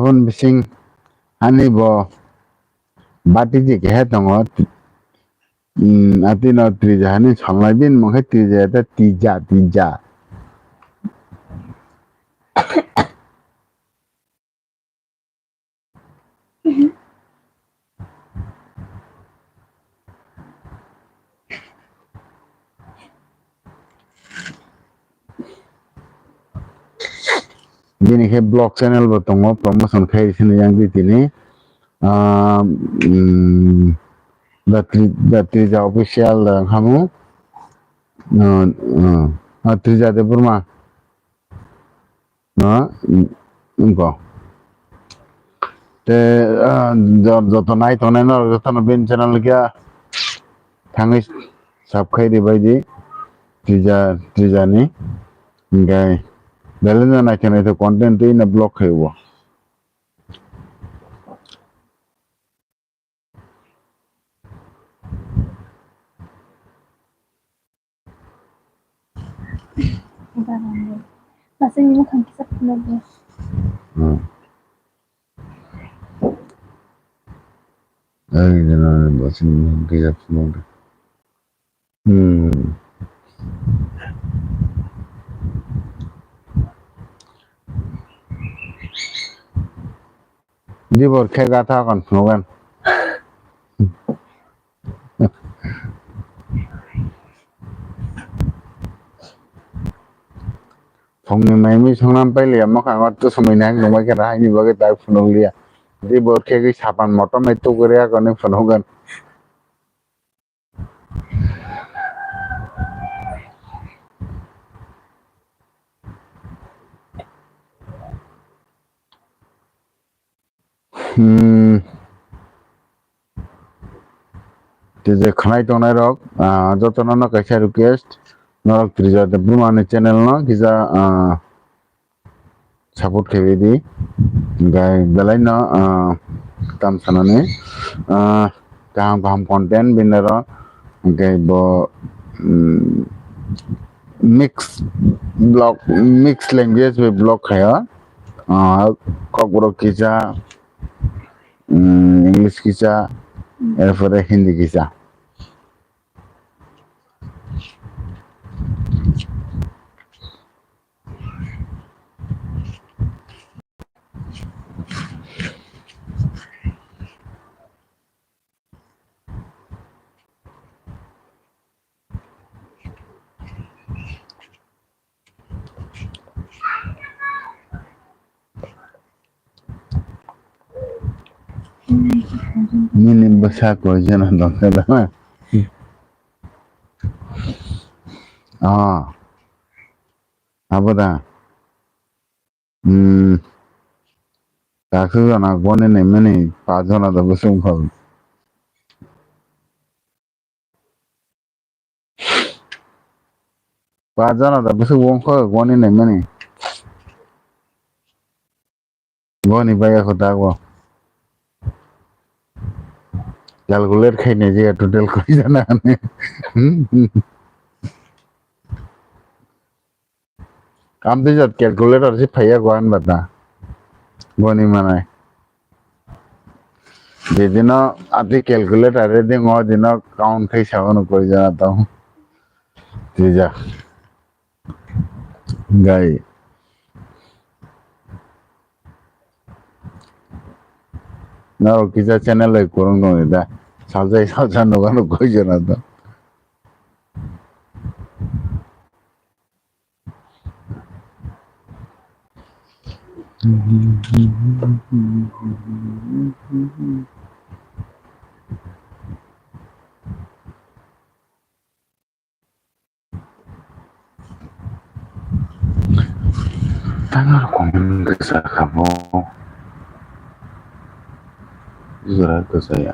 abon bising hani bo bati je ke tongo ati no trija hani songlai bin monghe trija ta tija bini ke blog channel bo tongo promotion khai sini yang di tini the trija official hamu trija de burma ko te joto nai tonai no joto no bin channel kya thangai subscribe di baidi trija ni ngai dalena na kene to content in a block khaibo Masih ini kan kisah lagi. Ay, jangan masih kisah lagi. Di bor khe gatha kon slogan Phong mai mi songnam pai le ma ka to samai nang no ka ra ni ba ke ta phunong lia di bor khe ki sapan moto mai tu kore kon phunong je khanai tonai rok joto no kaisa request norok trija de brumane channel no kisa support khebe di gai belai no tam sanane kaham content binero gai bo mix language be blog khaya kokboro kisa english kisa erpore hindi kisa Ini besar ko jana dong kada. Apa dah? Tak sudah nak buat ni mana? Pajan ada besar kau. Pajan ada besar kau buat ni mana? Buat ni bayar kau tak buat. Calculate khai ni je total kau jana ni. Kamu tu jat calculator sih payah kuan bata. Buat ni mana? Jadi no, ati calculator ada di ngau di no count khai sawan kau jana tahu. Tidak. Gai. Nah, kita channel lagi kurang dong itu. Salsa nukan kau jana tahu. Tangan komen ke saya kamu. Surat ke saya.